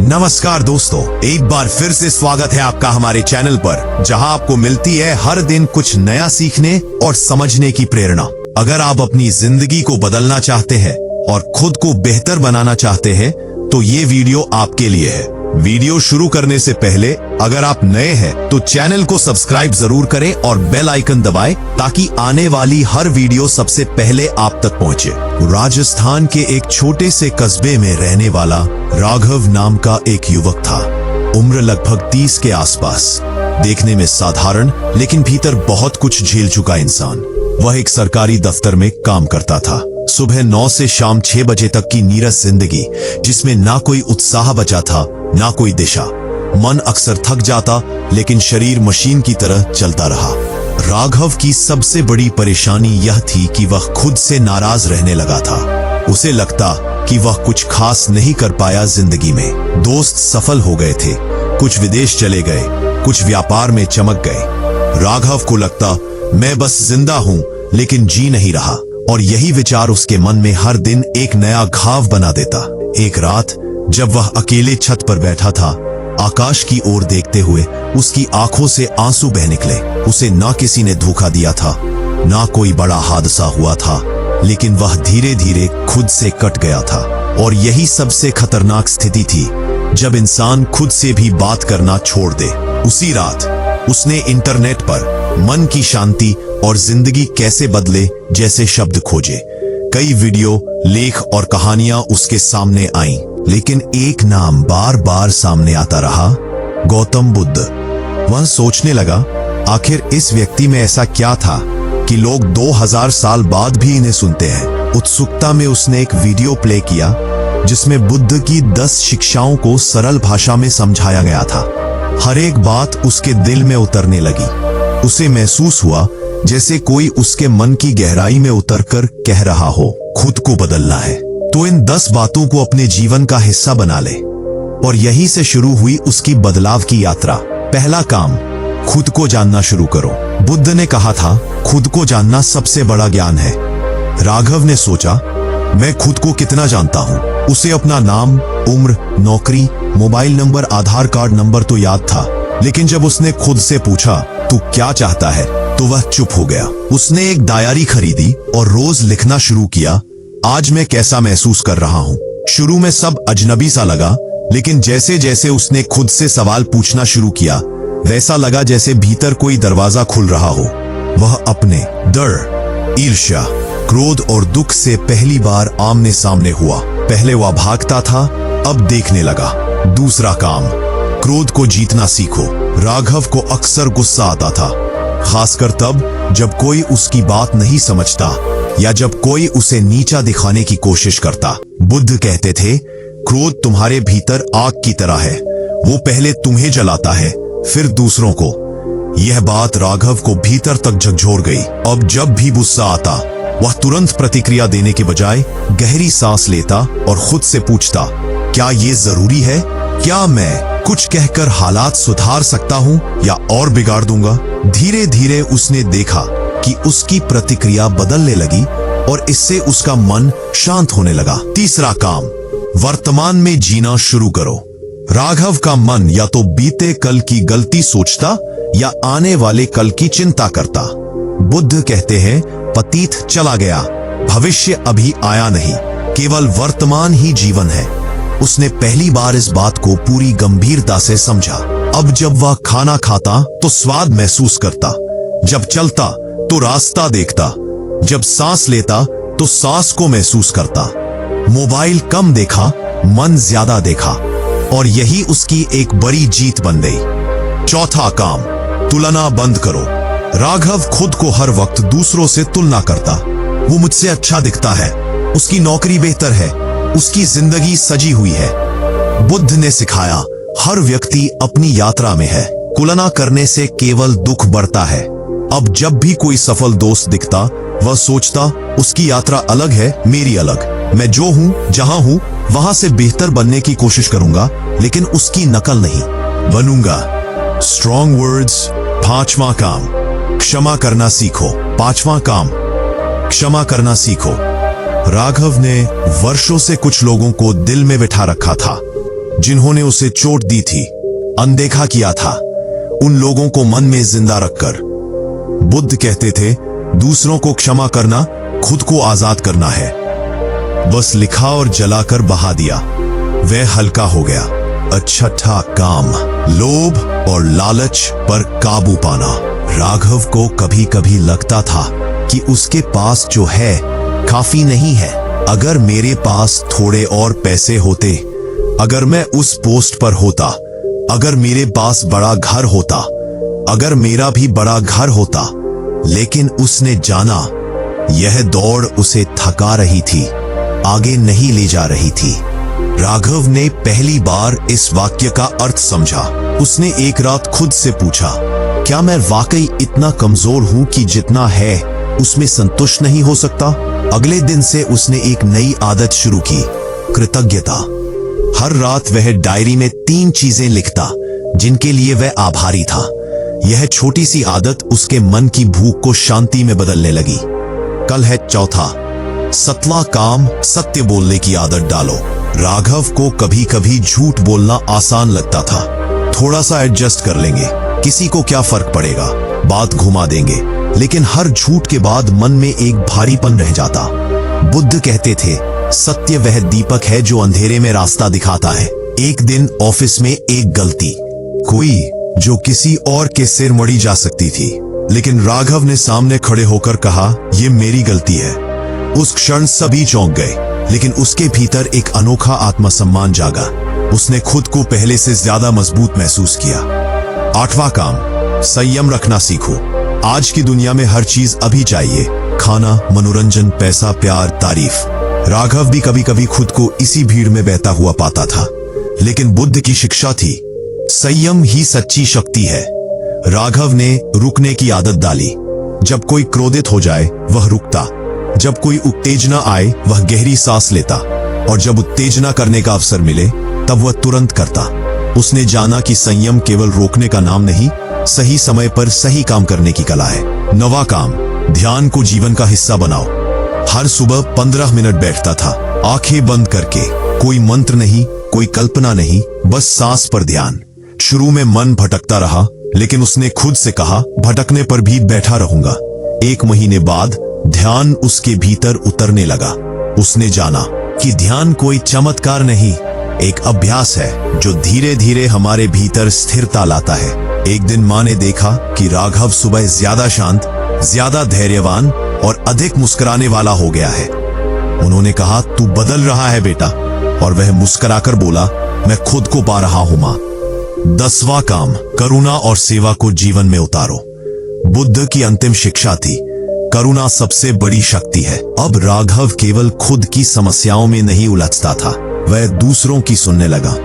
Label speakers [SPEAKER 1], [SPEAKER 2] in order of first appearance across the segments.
[SPEAKER 1] नमस्कार दोस्तों, एक बार फिर से स्वागत है आपका हमारे चैनल पर, जहां आपको मिलती है हर दिन कुछ नया सीखने और समझने की प्रेरणा। अगर आप अपनी जिंदगी को बदलना चाहते हैं और खुद को बेहतर बनाना चाहते हैं तो ये वीडियो आपके लिए है। वीडियो शुरू करने से पहले अगर आप नए हैं तो चैनल को सब्सक्राइब जरूर करें और बेल आइकन दबाएं ताकि आने वाली हर वीडियो सबसे पहले आप तक पहुंचे। राजस्थान के एक छोटे से कस्बे में रहने वाला राघव नाम का एक युवक था। उम्र लगभग 30 के आसपास, देखने में साधारण लेकिन भीतर बहुत कुछ झेल चुका इंसान। वह एक सरकारी दफ्तर में काम करता था। सुबह 9 से शाम 6 बजे तक की नीरस जिंदगी, जिसमें ना कोई उत्साह बचा था ना कोई दिशा। मन अक्सर थक जाता लेकिन शरीर मशीन की तरह चलता रहा। राघव की सबसे बड़ी परेशानी यह थी कि वह खुद से नाराज रहने लगा था। उसे लगता कि वह कुछ खास नहीं कर पाया जिंदगी में। दोस्त सफल हो गए थे, कुछ विदेश चले गए, कुछ व्यापार में चमक गए। राघव को लगता मैं बस जिंदा हूं लेकिन जी नहीं रहा, और यही विचार उसके मन में हर दिन एक नया घाव बना देता। एक रात जब वह अकेले छत पर बैठा था, आकाश की ओर देखते हुए उसकी आंखों से आंसू बह निकले। उसे ना किसी ने धोखा दिया था, ना कोई बड़ा हादसा हुआ था, लेकिन वह धीरे धीरे खुद से कट गया था। और यही सबसे खतरनाक स्थिति थी जब इंसान खुद से भी बात करना छोड़ दे। उसी रात उसने इंटरनेट पर मन की शांति और जिंदगी कैसे बदले जैसे शब्द खोजे। कई वीडियो, लेख और कहानियां उसके सामने आईं, लेकिन एक नाम बार बार सामने आता रहा, गौतम बुद्ध। वह सोचने लगा, आखिर इस व्यक्ति में ऐसा क्या था कि लोग 2000 साल बाद भी इन्हें सुनते हैं। उत्सुकता में उसने एक वीडियो प्ले किया जिसमें बुद्ध की 10 शिक्षाओं को सरल भाषा में समझाया गया था। हर एक बात उसके दिल में उतरने लगी। उसे महसूस हुआ जैसे कोई उसके मन की गहराई में उतरकर कह रहा हो, खुद को बदलना है तो इन 10 बातों को अपने जीवन का हिस्सा बना ले। और यहीं से शुरू हुई उसकी बदलाव की यात्रा। पहला काम, खुद को जानना शुरू करो। बुद्ध ने कहा था, खुद को जानना सबसे बड़ा ज्ञान है। राघव ने सोचा, मैं खुद को कितना जानता हूं? उसे अपना नाम, उम्र, नौकरी, मोबाइल नंबर, आधार कार्ड नंबर तो याद था, लेकिन जब उसने खुद से पूछा तू क्या चाहता है तो वह चुप हो गया। उसने एक डायरी खरीदी और रोज लिखना शुरू किया, आज मैं कैसा महसूस कर रहा हूं। शुरू में सब अजनबी सा लगा, लेकिन जैसे जैसे उसने खुद से सवाल पूछना शुरू किया, वैसा लगा जैसे भीतर कोई दरवाजा खुल रहा हो। वह अपने डर, ईर्ष्या, क्रोध और दुख से पहली बार आमने सामने हुआ। पहले वह भागता था, अब देखने लगा। दूसरा काम, क्रोध को जीतना सीखो। राघव को अक्सर गुस्सा आता था, खासकर तब जब कोई उसकी बात नहीं समझता या जब कोई उसे नीचा दिखाने की कोशिश करता। बुद्ध कहते थे, क्रोध तुम्हारे भीतर आग की तरह है, वो पहले तुम्हें जलाता है फिर दूसरों को। यह बात राघव को भीतर तक झकझोर गई। अब जब भी गुस्सा आता, वह तुरंत प्रतिक्रिया देने के बजाय गहरी सांस लेता और खुद से पूछता, क्या ये जरूरी है? क्या मैं कुछ कहकर हालात सुधार सकता हूं या और बिगाड़ दूंगा? धीरे धीरे उसने देखा कि उसकी प्रतिक्रिया बदलने लगी और इससे उसका मन शांत होने लगा। तीसरा काम, वर्तमान में जीना शुरू करो। राघव का मन या तो बीते कल की गलती सोचता या आने वाले कल की चिंता करता। बुद्ध कहते हैं, पतीत चला गया, भविष्य अभी आया नहीं, केवल वर्तमान ही जीवन है। उसने पहली बार इस बात को पूरी गंभीरता से समझा। अब जब वह खाना खाता तो स्वाद महसूस करता, जब चलता तो रास्ता देखता, जब सांस लेता तो सांस को महसूस करता। मोबाइल कम देखा, मन ज्यादा देखा, और यही उसकी एक बड़ी जीत बन गई। चौथा काम, तुलना बंद करो। राघव खुद को हर वक्त दूसरों से तुलना करता। वो मुझसे अच्छा दिखता है, उसकी नौकरी बेहतर है, उसकी जिंदगी सजी हुई है। बुद्ध ने सिखाया, हर व्यक्ति अपनी यात्रा में है, तुलना करने से केवल दुख बढ़ता है। अब जब भी कोई सफल दोस्त दिखता, वह सोचता, उसकी यात्रा अलग है, मेरी अलग। मैं जो हूं, जहां हूं, वहां से बेहतर बनने की कोशिश करूंगा, लेकिन उसकी नकल नहीं बनूंगा। Strong words. पांचवा काम, क्षमा करना सीखो। पांचवा काम, क्षमा करना सीखो। राघव ने वर्षों से कुछ लोगों को दिल में बिठा रखा था। जिन्होंने उसे चोट दी थी, अनदेखा किया था, उन लोगों को मन में जिंदा रखकर। बुद्ध कहते थे, दूसरों को क्षमा करना खुद को आजाद करना है। बस लिखा और जलाकर बहा दिया, वह हल्का हो गया। छठा काम, लोभ और लालच पर काबू पाना। राघव को कभी कभी लगता था कि उसके पास जो है काफी नहीं है। अगर मेरे पास थोड़े और पैसे होते, अगर मैं उस पोस्ट पर होता, अगर मेरे पास बड़ा घर होता, अगर मेरा भी बड़ा घर होता। लेकिन उसने जाना, यह दौड़ उसे थका रही थी, आगे नहीं ले जा रही थी। राघव ने पहली बार इस वाक्य का अर्थ समझा। उसने एक रात खुद से पूछा, क्या मैं वाकई इतना कमजोर हूं कि जितना है उसमें संतुष्ट नहीं हो सकता? अगले दिन से उसने एक नई आदत शुरू की, कृतज्ञता। हर रात वह डायरी में 3 चीजें लिखता जिनके लिए वह आभारी था। यह छोटी सी आदत उसके मन की भूख को शांति में बदलने लगी। कल है चौथा, 7वां काम, सत्य बोलने की आदत डालो। राघव को कभी कभी झूठ बोलना आसान लगता था। थोड़ा सा एडजस्ट कर लेंगे, किसी को क्या फर्क पड़ेगा, बात घुमा देंगे। लेकिन हर झूठ के बाद मन में एक भारीपन रह जाता। बुद्ध कहते थे, सत्य वह दीपक है जो अंधेरे में रास्ता दिखाता है। एक दिन ऑफिस में एक गलती हुई जो किसी और के सिर मढ़ी जा सकती थी, लेकिन राघव ने सामने खड़े होकर कहा, यह मेरी गलती है। उस क्षण सभी चौंक गए, लेकिन उसके भीतर एक अनोखा आत्मसम्मान जागा। उसने खुद को पहले से ज्यादा मजबूत महसूस किया। 8वां काम, संयम रखना सीखो। आज की दुनिया में हर चीज अभी चाहिए, खाना, मनोरंजन, पैसा, प्यार, तारीफ। राघव भी कभी कभी खुद को इसी भीड़ में बहता हुआ पाता था, लेकिन बुद्ध की शिक्षा थी, संयम ही सच्ची शक्ति है। राघव ने रुकने की आदत डाली। जब कोई क्रोधित हो जाए वह रुकता, जब कोई उत्तेजना आए वह गहरी सांस लेता, और जब उत्तेजना करने का अवसर मिले तब वह तुरंत करता। उसने जाना कि संयम केवल रोकने का नाम नहीं, सही समय पर सही काम करने की कला है। 9वां काम, ध्यान को जीवन का हिस्सा बनाओ। हर सुबह 15 मिनट बैठता था, आंखें बंद करके। कोई मंत्र नहीं, कोई कल्पना नहीं, बस सांस पर ध्यान। शुरू में मन भटकता रहा, लेकिन उसने खुद से कहा, भटकने पर भी बैठा रहूंगा। 1 महीने बाद ध्यान उसके भीतर उतरने लगा। उसने जाना कि ध्यान कोई चमत्कार नहीं, एक अभ्यास है जो धीरे धीरे हमारे भीतर स्थिरता लाता है। एक दिन मां ने देखा कि राघव सुबह ज्यादा शांत, ज्यादा धैर्यवान और अधिक मुस्कुराने वाला हो गया है। उन्होंने कहा, तू बदल रहा है बेटा, और वह मुस्कुराकर बोला, मैं खुद को पा रहा हूं मां। 10वां काम, करुणा और सेवा को जीवन में उतारो। बुद्ध की अंतिम शिक्षा थी, करुणा सबसे बड़ी शक्ति है। अब राघव केवल खुद की समस्याओं में नहीं उलझता था, वह दूसरों की सुनने लगा।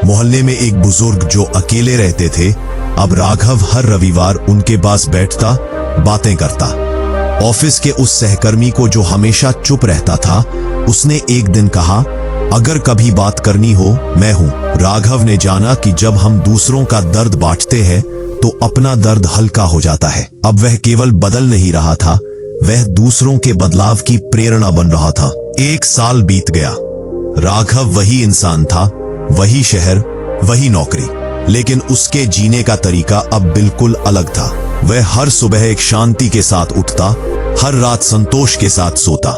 [SPEAKER 1] मोहल्ले में एक बुजुर्ग जो अकेले रहते थे, अब राघव हर रविवार उनके पास बैठता, बातें करता। ऑफिस के उस सहकर्मी को जो हमेशा चुप रहता था, उसने एक दिन कहा, अगर कभी बात करनी हो मैं हूं। राघव ने जाना कि जब हम दूसरों का दर्द बांटते हैं तो अपना दर्द हल्का हो जाता है। अब वह केवल बदल नहीं रहा था, वह दूसरों के बदलाव की प्रेरणा बन रहा था। 1 साल बीत गया, राघव वही इंसान था, वही शहर, वही नौकरी, लेकिन उसके जीने का तरीका अब बिल्कुल अलग था। वह हर सुबह एक शांति के साथ उठता, हर रात संतोष के साथ सोता।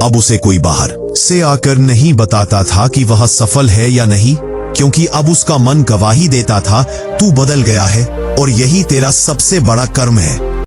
[SPEAKER 1] अब उसे कोई बाहर से आकर नहीं बताता था कि वह सफल है या नहीं, क्योंकि अब उसका मन गवाही देता था, तू बदल गया है और यही तेरा सबसे बड़ा कर्म है।